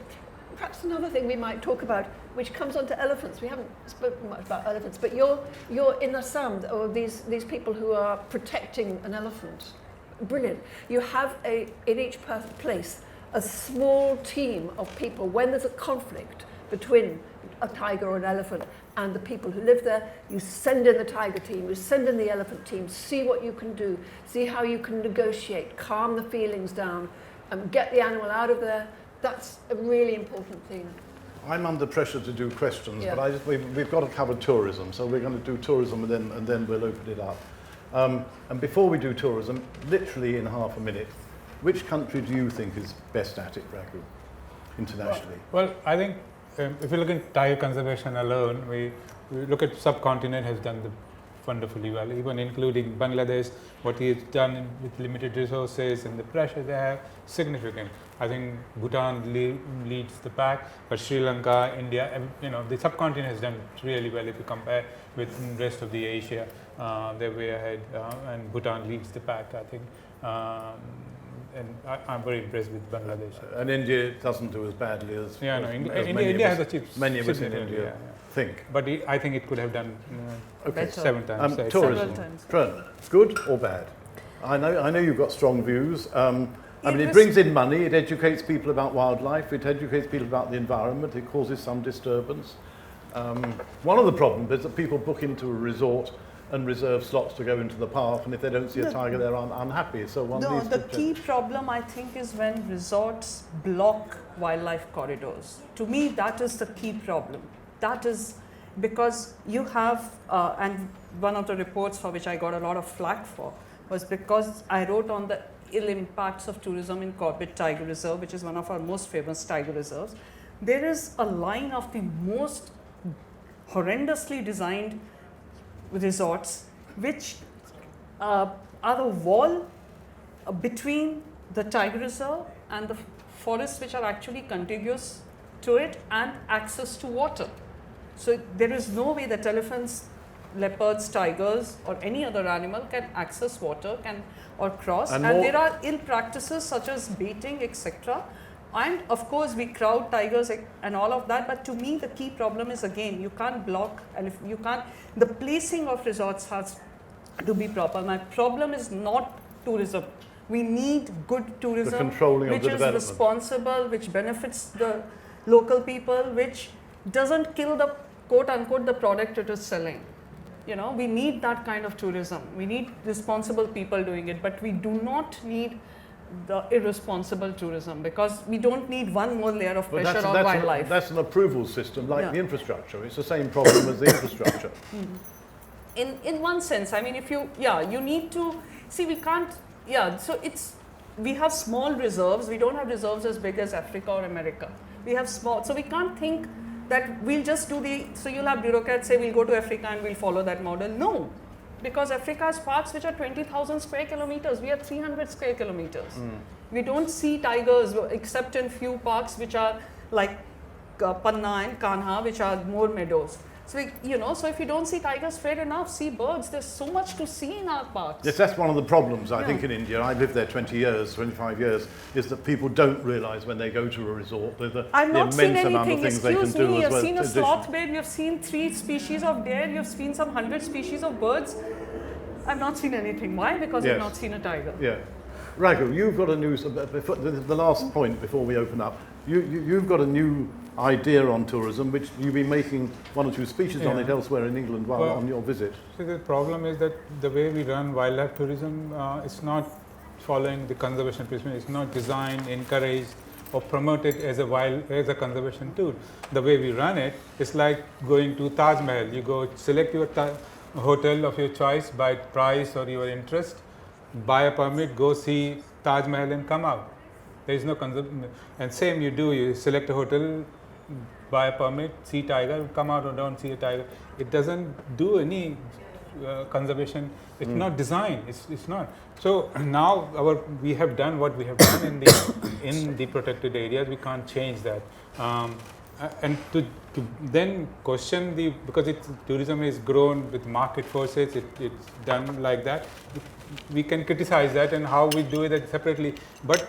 perhaps another thing we might talk about, which comes on to elephants. We haven't spoken much about elephants, but you're in Assam, or these people who are protecting an elephant. Brilliant. You have in each place a small team of people. When there's a conflict between a tiger or an elephant and the people who live there, you send in the tiger team, you send in the elephant team, see what you can do, see how you can negotiate, calm the feelings down, and get the animal out of there. That's a really important thing. I'm under pressure to do questions, but we've got to cover tourism, so we're going to do tourism and then we'll open it up. And before we do tourism, literally in half a minute, Which country do you think is best at it, Raghu, internationally? Well, I think if you look at tiger conservation alone, we look at subcontinent has done wonderfully well, even including Bangladesh. What he has done with limited resources and the pressure they have, significant. I think Bhutan leads the pack, but Sri Lanka, India, the subcontinent has done really well if you compare with the rest of the Asia. They're way ahead, and Bhutan leads the pack, I think. And I'm very impressed with Bangladesh. And India doesn't do as badly as, India has achieved many of us in India think. But I think it could have done Okay. 7 times. Tourism, times. Prerna, good or bad? I know you've got strong views. It It brings in money, it educates people about wildlife, it educates people about the environment, it causes some disturbance. One of the problems is that people book into a resort and reserve slots to go into the park, and if they don't see a tiger, they're unhappy. So The key problem, I think, is when resorts block wildlife corridors. To me, that is the key problem. That is because you have, and one of the reports for which I got a lot of flack for was because I wrote on the ill impacts of tourism in Corbett Tiger Reserve, which is one of our most famous tiger reserves. There is a line of the most horrendously designed resorts which are a wall between the tiger reserve and the forests which are actually contiguous to it, and access to water. So there is no way that elephants, leopards, tigers or any other animal can access water or cross, and there are ill practices such as baiting, etc. And of course we crowd tigers and all of that, but to me the key problem is, again, you can't block, and if you can't, the placing of resorts has to be proper. My problem is not tourism. We need good tourism, controlling of which the is development. responsible, which benefits the local people, which doesn't kill the quote unquote the product it is selling. We need that kind of tourism. We need responsible people doing it, but we do not need the irresponsible tourism, because we don't need one more layer of pressure on wildlife. That's an approval system, like the infrastructure. It's the same problem as the infrastructure. In one sense, I mean, if you need to see, we can't. So we have small reserves. We don't have reserves as big as Africa or America. We have small, so we can't think that we'll just do so you'll have bureaucrats say we'll go to Africa and we'll follow that model. No, because Africa has parks which are 20,000 square kilometers. We are 300 square kilometers. We don't see tigers except in few parks which are like Panna and Kanha, which are more meadows. So so if you don't see tigers, fair enough, see birds. There's so much to see in our parks. Yes, that's one of the problems, I think, in India. I lived there 25 years, is that people don't realise when they go to a resort the immense amount of things they can do as well. You've seen a sloth bear, you've seen 3 species of deer, you've seen some 100 species of birds. I've not seen anything. Why? Because I've not seen a tiger. Yeah. Raghu, you've got a new, the last point before we open up, you've got a new idea on tourism, which you've been making 1 or 2 speeches on it elsewhere in England while on your visit. So the problem is that the way we run wildlife tourism, it's not following the conservation principle. It's not designed, encouraged, or promoted as a conservation tool. The way we run it, it's like going to Taj Mahal. You go select your hotel of your choice by price or your interest, buy a permit, go see Taj Mahal and come out. There is no conservation. And same you select a hotel, buy a permit, see tiger, come out or don't see a tiger. It doesn't do any conservation. It's not designed. It's not. So now we have done what we have done in the protected areas. We can't change that. And to then question because tourism is grown with market forces, it's done like that. We can criticize that and how we do it separately. But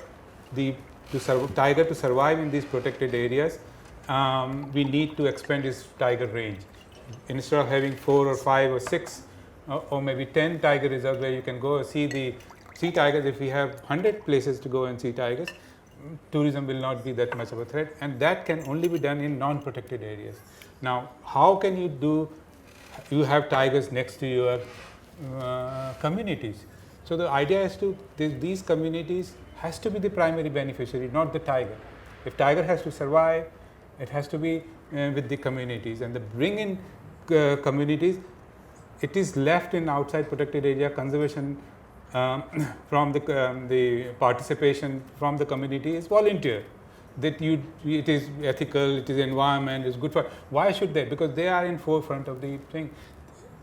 tiger to survive in these protected areas, we need to expand its tiger range. Instead of having 4 or 5 or 6 or maybe 10 tiger reserves where you can go see tigers, if we have 100 places to go and see tigers, tourism will not be that much of a threat, and that can only be done in non-protected areas. Now, how can you have tigers next to your communities? So the idea is these communities has to be the primary beneficiary, not the tiger. If tiger has to survive, it has to be with the communities, and the bring in communities, it is left in outside protected area conservation from the participation from the community is volunteer. That it is ethical, it is environment, it's good for. Why should they? Because they are in forefront of the thing.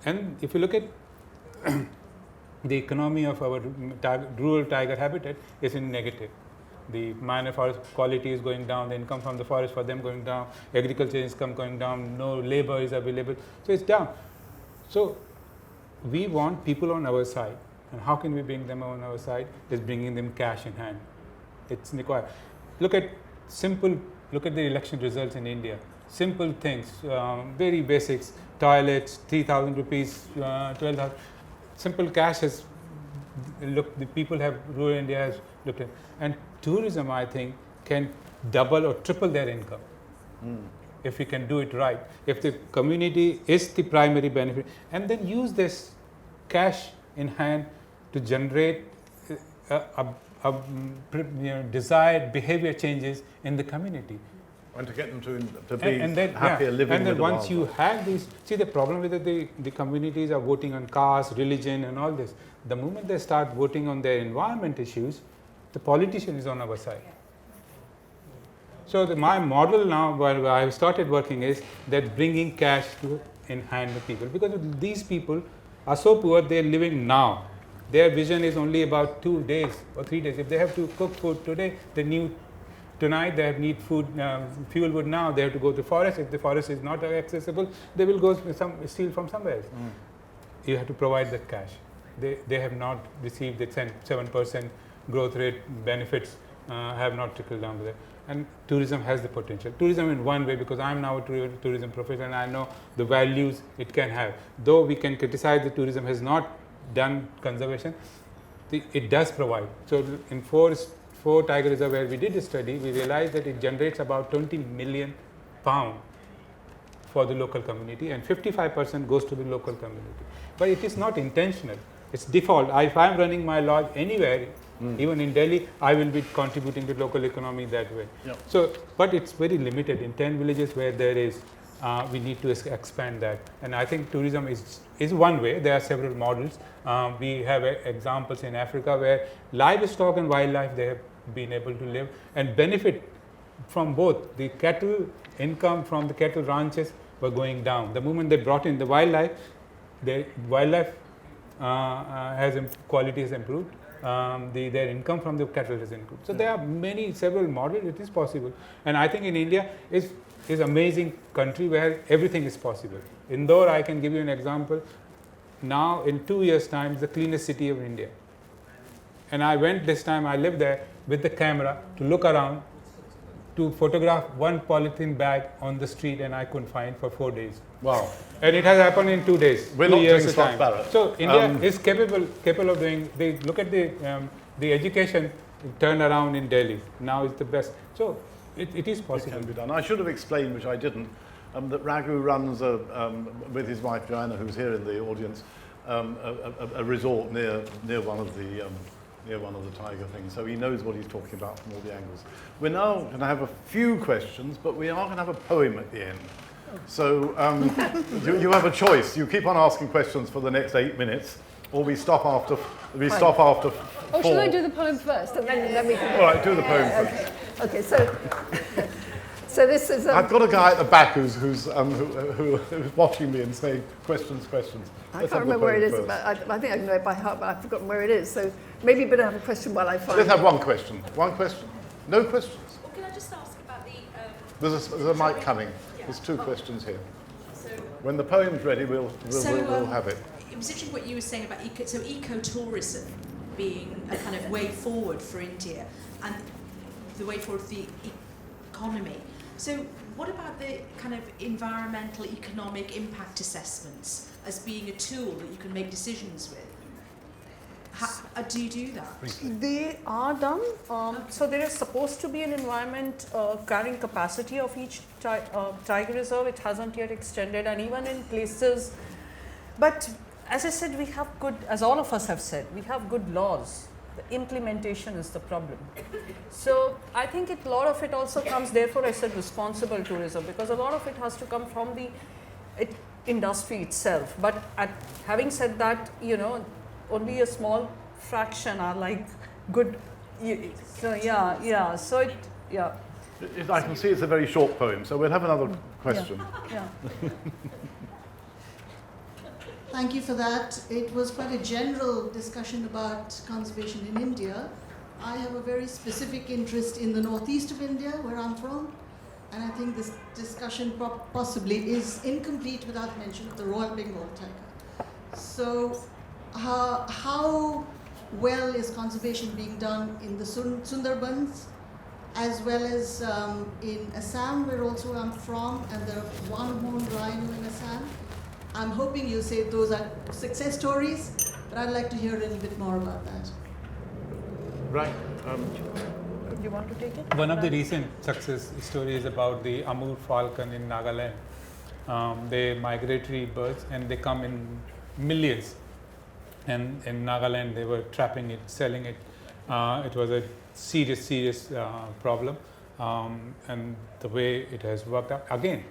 And if you look at the economy of our rural tiger habitat is in negative. The minor forest quality is going down, the income from the forest for them going down, agriculture income going down, no labor is available, so it's down. So we want people on our side, and how can we bring them on our side? Is bringing them cash in hand. It's required. Look at the election results in India. Simple things, very basics, toilets, 3,000 rupees, 12,000. Simple cash has the people have, rural India has looked at. And tourism, I think, can double or triple their income if we can do it right. If the community is the primary benefit, and then use this cash in hand to generate desired behavior changes in the community. And to get them to be happier living. And then once you have these, see the problem with the communities are voting on caste, religion and all this. The moment they start voting on their environment issues, the politician is on our side. So my model now where I have started working is that bringing cash in hand with people, because these people are so poor, they are living now. Their vision is only about 2 days or 3 days. If they have to cook food today, tonight they need food, fuel wood now, they have to go to forest. If the forest is not accessible, they will go steal from somewhere else. You have to provide that cash. They have not received the 7% growth rate benefits, have not trickled down to that. And tourism has the potential. Tourism in one way, because I am now a tourism professional and I know the values it can have. Though we can criticize the tourism has not done conservation, it does provide. So in four tiger reserve where we did a study, we realized that it generates about 20 million pounds for the local community, and 55% goes to the local community. But it is not intentional. It's default. If I am running my lodge anywhere, even in Delhi, I will be contributing to local economy that way. Yep. So, but it's very limited. In 10 villages where there is, we need to expand that. And I think tourism is one way. There are several models. We have examples in Africa where livestock and wildlife, they have been able to live and benefit from both. The cattle income from the cattle ranches were going down. The moment they brought in the wildlife quality has improved. Their income from the cattle has improved. So there are several models. It is possible, and I think in India is amazing country where everything is possible. Indore, I can give you an example. Now in 2 years' time, it's the cleanest city of India. And I went this time. I lived there with the camera to look around, to photograph one polythene bag on the street, and I couldn't find for 4 days. Wow. And it has happened in 2 days. We're 2 not years doing time. Barrett. So India is capable of doing. They look at the education turnaround in Delhi. Now it's the best. So it is possible. It can be done. I should have explained, which I didn't, that Raghu runs with his wife Joanna, who's here in the audience, a resort near one of the tiger things. So he knows what he's talking about from all the angles. We're now going to have a few questions, but we are going to have a poem at the end. So you have a choice. You keep on asking questions for the next 8 minutes, or we stop after 4. Oh, should I do the poem first, and then we can? All right, do the poem first. Okay. So this is. I've got a guy at the back who's watching me and saying questions. I can't remember where it is. I think I know it by heart, but I've forgotten where it is. So maybe you better have a question while I find it. Let's have one question. One question. No questions. Well, can I just ask about the... There's a mic coming. There's 2 questions here. So, when the poem's ready, we'll have it. It was interesting what you were saying about ecotourism being a kind of way forward for India and the way forward for the economy. So what about the kind of environmental economic impact assessments as being a tool that you can make decisions with? How do you do that? They are done. So there is supposed to be an environment carrying capacity of each tiger reserve. It hasn't yet extended, and even in places. But as I said, we have good, as all of us have said, we have good laws. The implementation is the problem. So I think a lot of it also comes, therefore I said responsible tourism, because a lot of it has to come from the industry itself. But having said that, only a small fraction are like good. So yeah. So yeah. I can see it's a very short poem, so we'll have another question. Yeah. Thank you for that. It was quite a general discussion about conservation in India. I have a very specific interest in the northeast of India, where I'm from, and I think this discussion possibly is incomplete without mention of the Royal Bengal tiger. So how well is conservation being done in the Sundarbans, as well as in Assam, where also I'm from, and the one-horned rhino in Assam? I'm hoping you say those are success stories, but I'd like to hear a little bit more about that. Right. You want to take it? One of the recent success stories about the Amur falcon in Nagaland. They're migratory birds and they come in millions. And in Nagaland, they were trapping it, selling it. It was a serious problem. And the way it has worked out, again,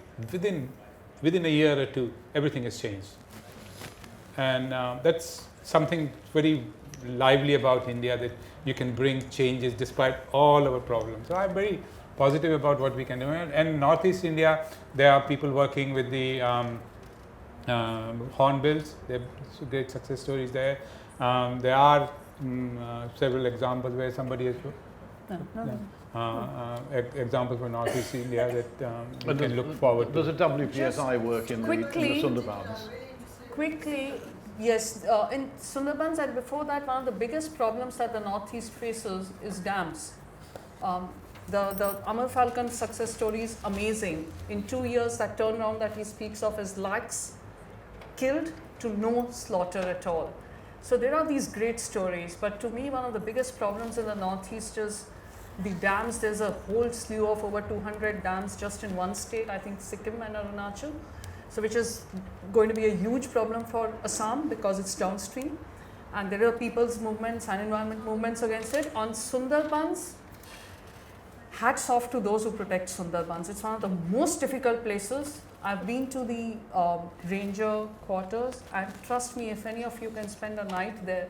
within a year or two, everything has changed. And that's something very lively about India, that you can bring changes despite all our problems. So I'm very positive about what we can do. And Northeast India, there are people working with the hornbills. There are great success stories there. There are several examples where somebody has examples for Northeast India that we can look forward to. There's a WPSI work in the Sundarbans. Quickly, yes. In Sundarbans, and before that, one of the biggest problems that the Northeast faces is dams. The Amur falcon success story is amazing. In 2 years, that turnaround that he speaks of is lakhs killed to no slaughter at all. So there are these great stories, but to me, one of the biggest problems in the Northeast is the dams. There's a whole slew of over 200 dams just in one state, I think Sikkim and Arunachal, so which is going to be a huge problem for Assam because it's downstream, and there are people's movements and environment movements against it. On Sundarbans, hats off to those who protect Sundarbans. It's one of the most difficult places. I've been to the ranger quarters, and trust me, if any of you can spend a night there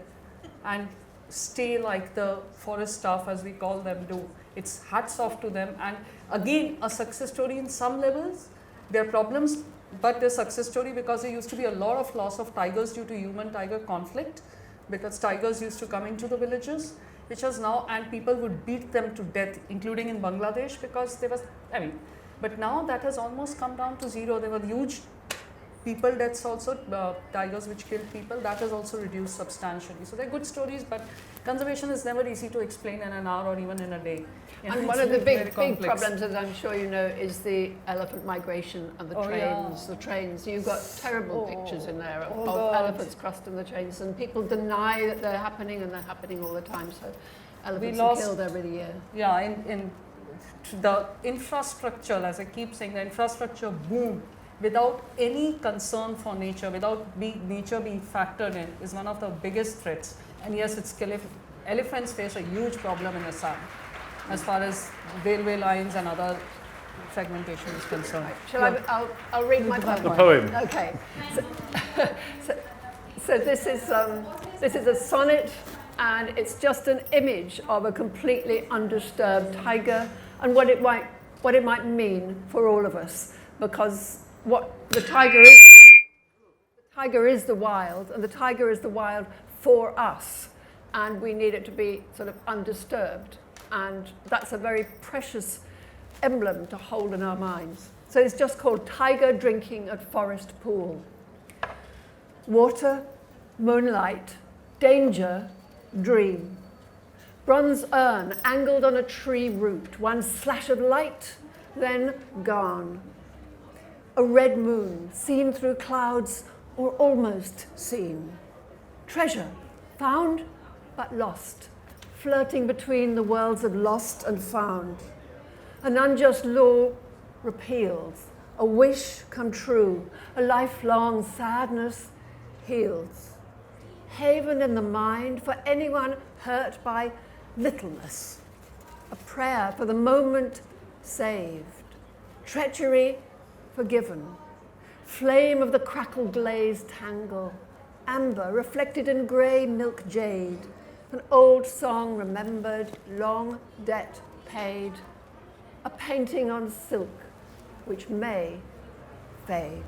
and stay like the forest staff, as we call them, do, it's hats off to them. And again, a success story in some levels. There are problems, but they're success story because there used to be a lot of loss of tigers due to human-tiger conflict, because tigers used to come into the villages, which has now, and people would beat them to death, including in Bangladesh, because there was, but now that has almost come down to zero. There were huge people deaths also, tigers which killed people, that has also reduced substantially. So they're good stories, but conservation is never easy to explain in an hour or even in a day. And one of the big problems, as I'm sure you know, is the elephant migration and the trains. The trains, you've got terrible pictures in there of elephants crossing the trains, and people deny that they're happening, and they're happening all the time. So elephants are killed every year. Yeah, in the infrastructure, as I keep saying, the infrastructure boom without any concern for nature, without nature being factored in, is one of the biggest threats. And yes, elephants face a huge problem in Assam as far as railway lines and other fragmentation is concerned. Right. I'll read my poem. The poem. Okay. So this is a sonnet, and it's just an image of a completely undisturbed tiger and what it might mean for all of us, because what the tiger is the wild, and the tiger is the wild for us, and we need it to be sort of undisturbed, and that's a very precious emblem to hold in our minds. So it's just called Tiger Drinking at Forest Pool. Water, moonlight, danger, dream. Bronze urn angled on a tree root, one slash of light, then gone. A red moon seen through clouds or almost seen. Treasure found but lost, flirting between the worlds of lost and found. An unjust law repealed, a wish come true, a lifelong sadness heals. Haven in the mind for anyone hurt by littleness, a prayer for the moment saved, treachery forgiven, flame of the crackle glazed tangle, amber reflected in grey milk jade, An old song remembered, long debt paid, a painting on silk which may fade.